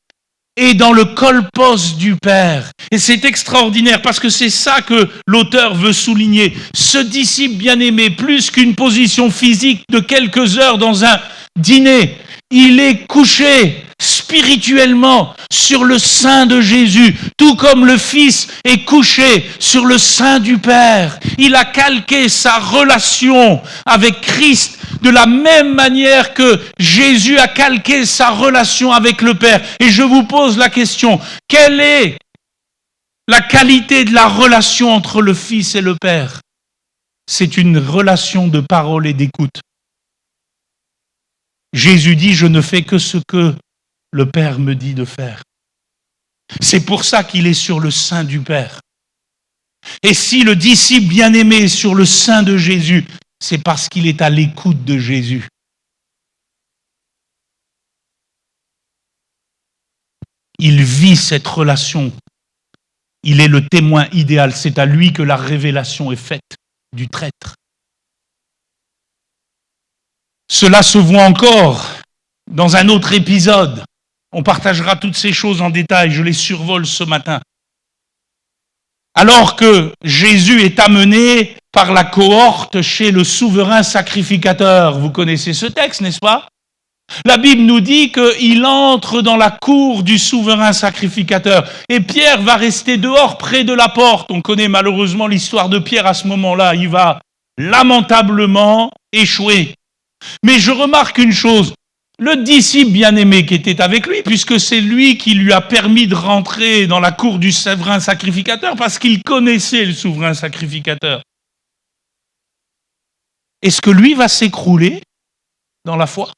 est dans le kolpos du Père. Et c'est extraordinaire parce que c'est ça que l'auteur veut souligner. Ce disciple bien-aimé, plus qu'une position physique de quelques heures dans un dîner, il est couché spirituellement sur le sein de Jésus, tout comme le Fils est couché sur le sein du Père. Il a calqué sa relation avec Christ de la même manière que Jésus a calqué sa relation avec le Père. Et je vous pose la question, quelle est la qualité de la relation entre le Fils et le Père? C'est une relation de parole et d'écoute. Jésus dit, je ne fais que ce que le Père me dit de faire. C'est pour ça qu'il est sur le sein du Père. Et si le disciple bien-aimé est sur le sein de Jésus, c'est parce qu'il est à l'écoute de Jésus. Il vit cette relation. Il est le témoin idéal. C'est à lui que la révélation est faite du traître. Cela se voit encore dans un autre épisode. On partagera toutes ces choses en détail, je les survole ce matin. Alors que Jésus est amené par la cohorte chez le souverain sacrificateur. Vous connaissez ce texte, n'est-ce pas? La Bible nous dit qu'il entre dans la cour du souverain sacrificateur. Et Pierre va rester dehors, près de la porte. On connaît malheureusement l'histoire de Pierre à ce moment-là. Il va lamentablement échouer. Mais je remarque une chose, le disciple bien-aimé qui était avec lui, puisque c'est lui qui lui a permis de rentrer dans la cour du souverain sacrificateur, parce qu'il connaissait le souverain sacrificateur. Est-ce que lui va s'écrouler dans la foi?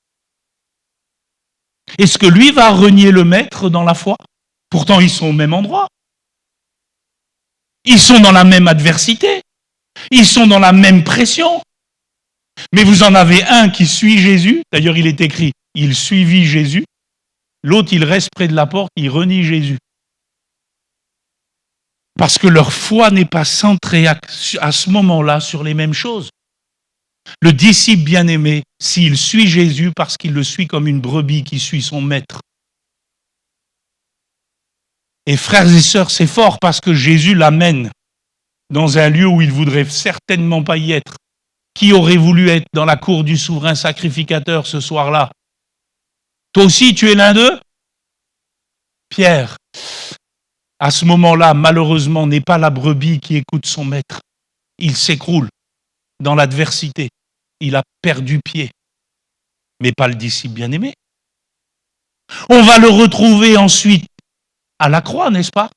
Est-ce que lui va renier le maître dans la foi? Pourtant, ils sont au même endroit. Ils sont dans la même adversité. Ils sont dans la même pression. Mais vous en avez un qui suit Jésus, d'ailleurs il est écrit, il suivit Jésus, l'autre il reste près de la porte, il renie Jésus. Parce que leur foi n'est pas centrée à ce moment-là sur les mêmes choses. Le disciple bien-aimé, s'il suit Jésus parce qu'il le suit comme une brebis qui suit son maître. Et frères et sœurs, c'est fort parce que Jésus l'amène dans un lieu où il ne voudrait certainement pas y être. Qui aurait voulu être dans la cour du souverain sacrificateur ce soir-là? Toi aussi, tu es l'un d'eux? Pierre, à ce moment-là, malheureusement, n'est pas la brebis qui écoute son maître. Il s'écroule dans l'adversité. Il a perdu pied. Mais pas le disciple bien-aimé. On va le retrouver ensuite à la croix, n'est-ce pas?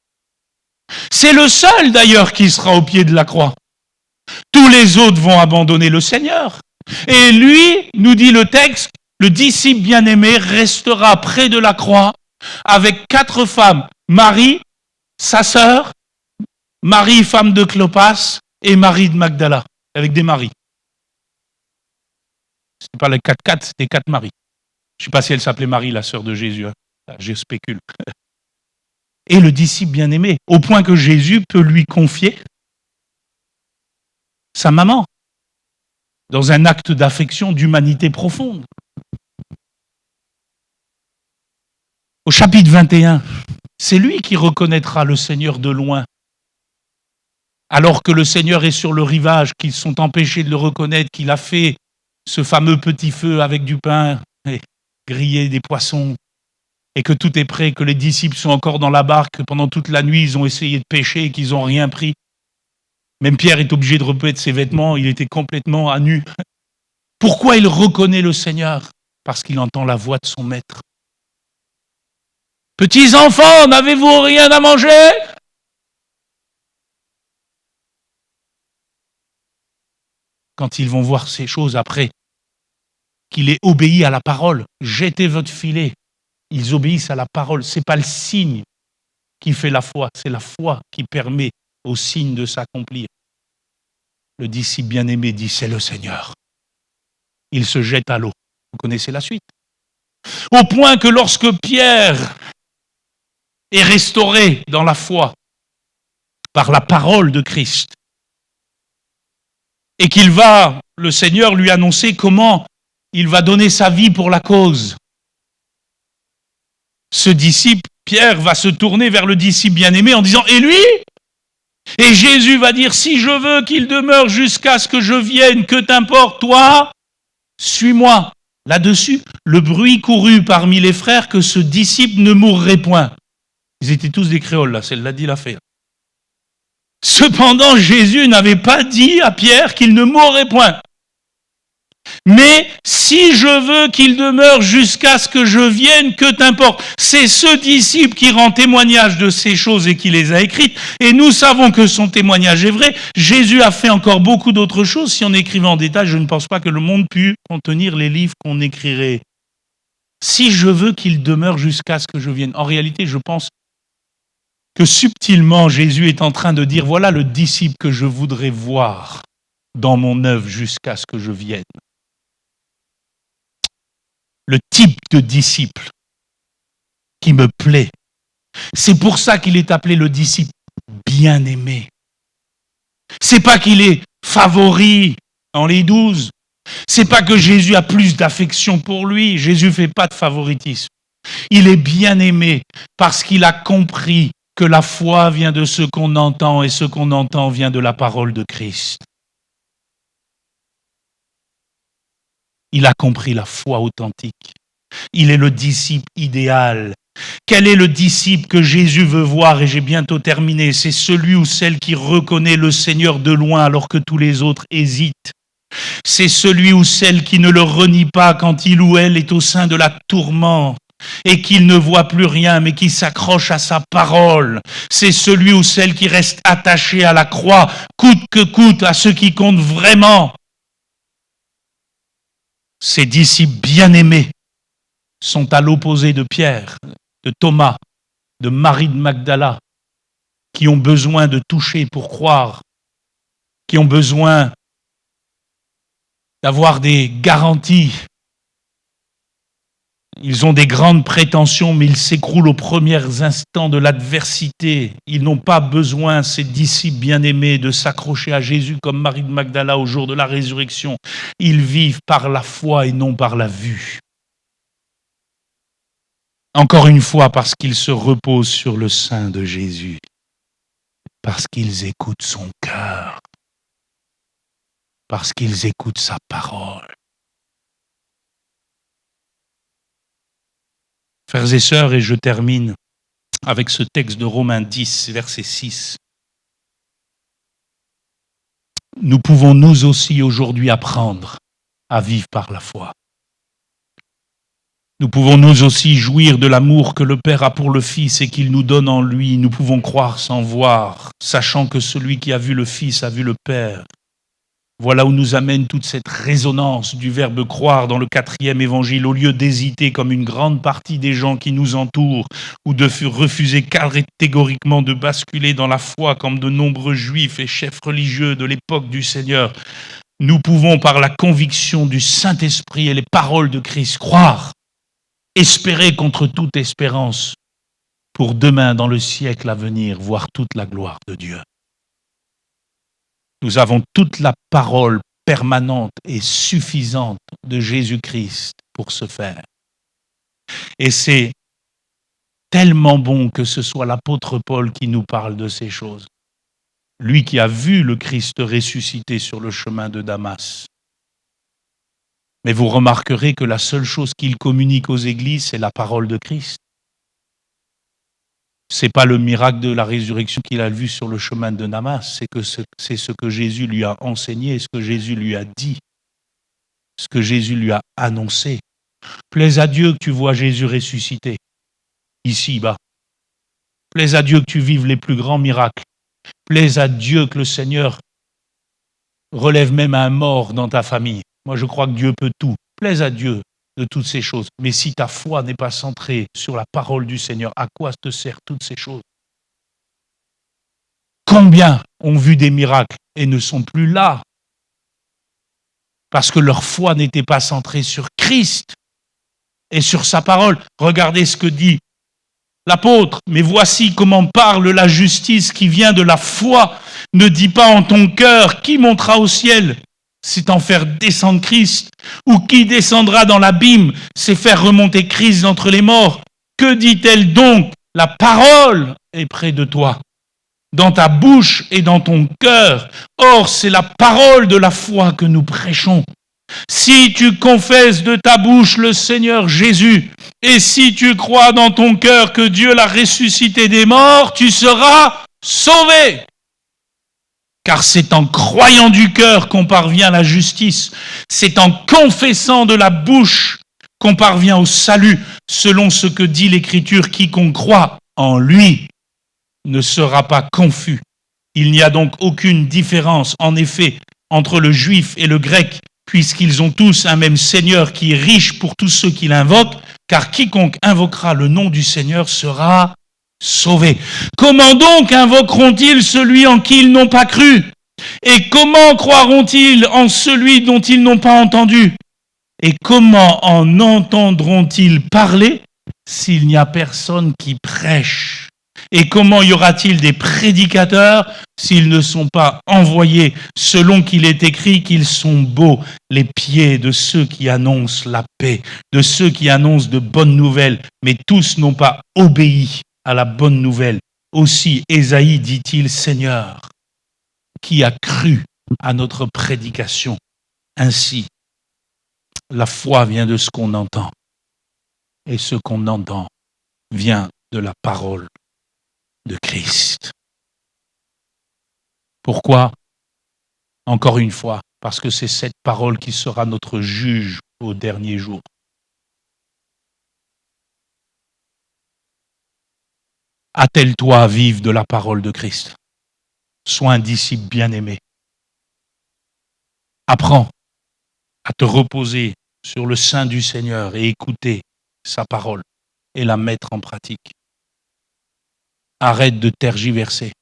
C'est le seul d'ailleurs qui sera au pied de la croix. Tous les autres vont abandonner le Seigneur. Et lui, nous dit le texte, le disciple bien-aimé restera près de la croix avec 4 femmes. Marie, sa sœur, Marie, femme de Clopas, et Marie de Magdala, avec des maris. Ce n'est pas les 4-4, c'était 4 maris. Je ne sais pas si elle s'appelait Marie, la sœur de Jésus. Hein. Je spécule. Et le disciple bien-aimé, au point que Jésus peut lui confier sa maman, dans un acte d'affection, d'humanité profonde. Au chapitre 21, c'est lui qui reconnaîtra le Seigneur de loin. Alors que le Seigneur est sur le rivage, qu'ils sont empêchés de le reconnaître, qu'il a fait ce fameux petit feu avec du pain et grillé des poissons, et que tout est prêt, que les disciples sont encore dans la barque, pendant toute la nuit, ils ont essayé de pêcher et qu'ils n'ont rien pris. Même Pierre est obligé de remettre ses vêtements, il était complètement à nu. Pourquoi il reconnaît le Seigneur? Parce qu'il entend la voix de son maître. Petits enfants, n'avez-vous rien à manger? Quand ils vont voir ces choses après, qu'il est obéi à la parole, jetez votre filet. Ils obéissent à la parole. Ce n'est pas le signe qui fait la foi, c'est la foi qui permet au signe de s'accomplir. Le disciple bien-aimé dit, c'est le Seigneur. Il se jette à l'eau. Vous connaissez la suite. Au point que lorsque Pierre est restauré dans la foi par la parole de Christ, et qu'il va, le Seigneur lui annoncer comment il va donner sa vie pour la cause. Ce disciple, Pierre, va se tourner vers le disciple bien-aimé en disant, et lui? Et Jésus va dire, si je veux qu'il demeure jusqu'à ce que je vienne, que t'importe, toi, suis-moi. Là-dessus, le bruit courut parmi les frères que ce disciple ne mourrait point. Ils étaient tous des créoles, là, celle-là dit l'affaire. Cependant, Jésus n'avait pas dit à Pierre qu'il ne mourrait point. Mais si je veux qu'il demeure jusqu'à ce que je vienne, que t'importe. C'est ce disciple qui rend témoignage de ces choses et qui les a écrites. Et nous savons que son témoignage est vrai. Jésus a fait encore beaucoup d'autres choses. Si on écrivait en détail, je ne pense pas que le monde pût contenir les livres qu'on écrirait. Si je veux qu'il demeure jusqu'à ce que je vienne. En réalité, je pense que subtilement, Jésus est en train de dire, voilà le disciple que je voudrais voir dans mon œuvre jusqu'à ce que je vienne. Le type de disciple qui me plaît. C'est pour ça qu'il est appelé le disciple bien-aimé. C'est pas qu'il est favori dans les 12. C'est pas que Jésus a plus d'affection pour lui. Jésus fait pas de favoritisme. Il est bien-aimé parce qu'il a compris que la foi vient de ce qu'on entend et ce qu'on entend vient de la parole de Christ. Il a compris la foi authentique. Il est le disciple idéal. Quel est le disciple que Jésus veut voir? Et j'ai bientôt terminé. C'est celui ou celle qui reconnaît le Seigneur de loin alors que tous les autres hésitent. C'est celui ou celle qui ne le renie pas quand il ou elle est au sein de la tourmente et qu'il ne voit plus rien mais qui s'accroche à sa parole. C'est celui ou celle qui reste attaché à la croix, coûte que coûte, à ce qui compte vraiment. Ces disciples bien-aimés sont à l'opposé de Pierre, de Thomas, de Marie de Magdala, qui ont besoin de toucher pour croire, qui ont besoin d'avoir des garanties. Ils ont des grandes prétentions, mais ils s'écroulent aux premiers instants de l'adversité. Ils n'ont pas besoin, ces disciples bien-aimés, de s'accrocher à Jésus comme Marie de Magdala au jour de la résurrection. Ils vivent par la foi et non par la vue. Encore une fois, parce qu'ils se reposent sur le sein de Jésus, parce qu'ils écoutent son cœur, parce qu'ils écoutent sa parole. Frères et sœurs, et je termine avec ce texte de Romains 10, verset 6. Nous pouvons nous aussi aujourd'hui apprendre à vivre par la foi. Nous pouvons nous aussi jouir de l'amour que le Père a pour le Fils et qu'il nous donne en lui. Nous pouvons croire sans voir, sachant que celui qui a vu le Fils a vu le Père. Voilà où nous amène toute cette résonance du verbe croire dans le 4e évangile. Au lieu d'hésiter comme une grande partie des gens qui nous entourent ou de refuser catégoriquement de basculer dans la foi comme de nombreux juifs et chefs religieux de l'époque du Seigneur, nous pouvons par la conviction du Saint-Esprit et les paroles de Christ croire, espérer contre toute espérance pour demain dans le siècle à venir voir toute la gloire de Dieu. Nous avons toute la parole permanente et suffisante de Jésus-Christ pour ce faire. Et c'est tellement bon que ce soit l'apôtre Paul qui nous parle de ces choses. Lui qui a vu le Christ ressuscité sur le chemin de Damas. Mais vous remarquerez que la seule chose qu'il communique aux églises, c'est la parole de Christ. Ce n'est pas le miracle de la résurrection qu'il a vu sur le chemin de Damas, c'est ce que Jésus lui a enseigné, ce que Jésus lui a dit, ce que Jésus lui a annoncé. Plaise à Dieu que tu vois Jésus ressuscité, ici-bas. Plaise à Dieu que tu vives les plus grands miracles. Plaise à Dieu que le Seigneur relève même un mort dans ta famille. Moi, je crois que Dieu peut tout. Plaise à Dieu de toutes ces choses. Mais si ta foi n'est pas centrée sur la parole du Seigneur, à quoi te servent toutes ces choses? Combien ont vu des miracles et ne sont plus là parce que leur foi n'était pas centrée sur Christ et sur sa parole. Regardez ce que dit l'apôtre. Mais voici comment parle la justice qui vient de la foi. Ne dis pas en ton cœur qui montera au ciel, c'est en faire descendre Christ, ou qui descendra dans l'abîme, c'est faire remonter Christ d'entre les morts. Que dit-elle donc? La parole est près de toi, dans ta bouche et dans ton cœur. Or, c'est la parole de la foi que nous prêchons. Si tu confesses de ta bouche le Seigneur Jésus, et si tu crois dans ton cœur que Dieu l'a ressuscité des morts, tu seras sauvé. Car c'est en croyant du cœur qu'on parvient à la justice. C'est en confessant de la bouche qu'on parvient au salut, selon ce que dit l'Écriture. Quiconque croit en lui ne sera pas confus. Il n'y a donc aucune différence, en effet, entre le juif et le grec, puisqu'ils ont tous un même Seigneur qui est riche pour tous ceux qui l'invoquent, car quiconque invoquera le nom du Seigneur sera sauvé. Comment donc invoqueront-ils celui en qui ils n'ont pas cru? Et comment croiront-ils en celui dont ils n'ont pas entendu? Et comment en entendront-ils parler s'il n'y a personne qui prêche? Et comment y aura-t-il des prédicateurs s'ils ne sont pas envoyés, selon qu'il est écrit qu'ils sont beaux, les pieds de ceux qui annoncent la paix, de ceux qui annoncent de bonnes nouvelles, mais tous n'ont pas obéi à la bonne nouvelle. Aussi, Ésaïe dit-il, Seigneur, qui a cru à notre prédication? Ainsi, la foi vient de ce qu'on entend, et ce qu'on entend vient de la parole de Christ. Pourquoi? Encore une fois, parce que c'est cette parole qui sera notre juge au dernier jour. Attelle-toi à vivre de la parole de Christ. Sois un disciple bien-aimé. Apprends à te reposer sur le sein du Seigneur et écouter sa parole et la mettre en pratique. Arrête de tergiverser.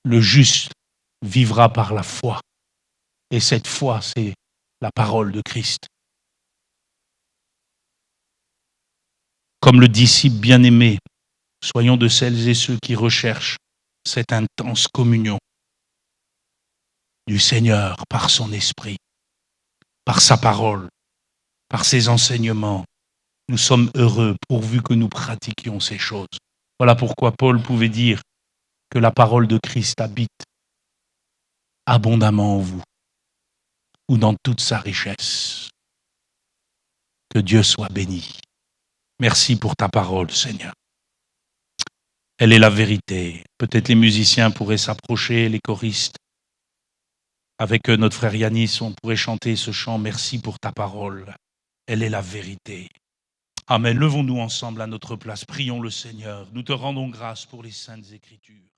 Le juste vivra par la foi. Et cette foi, c'est la parole de Christ. Comme le disciple bien-aimé, soyons de celles et ceux qui recherchent cette intense communion du Seigneur par son esprit, par sa parole, par ses enseignements. Nous sommes heureux pourvu que nous pratiquions ces choses. Voilà pourquoi Paul pouvait dire que la parole de Christ habite abondamment en vous, ou dans toute sa richesse. Que Dieu soit béni. Merci pour ta parole, Seigneur. Elle est la vérité. Peut-être les musiciens pourraient s'approcher, les choristes. Avec notre frère Yanis, on pourrait chanter ce chant « Merci pour ta parole ». Elle est la vérité. Amen. Levons-nous ensemble à notre place. Prions le Seigneur. Nous te rendons grâce pour les saintes Écritures.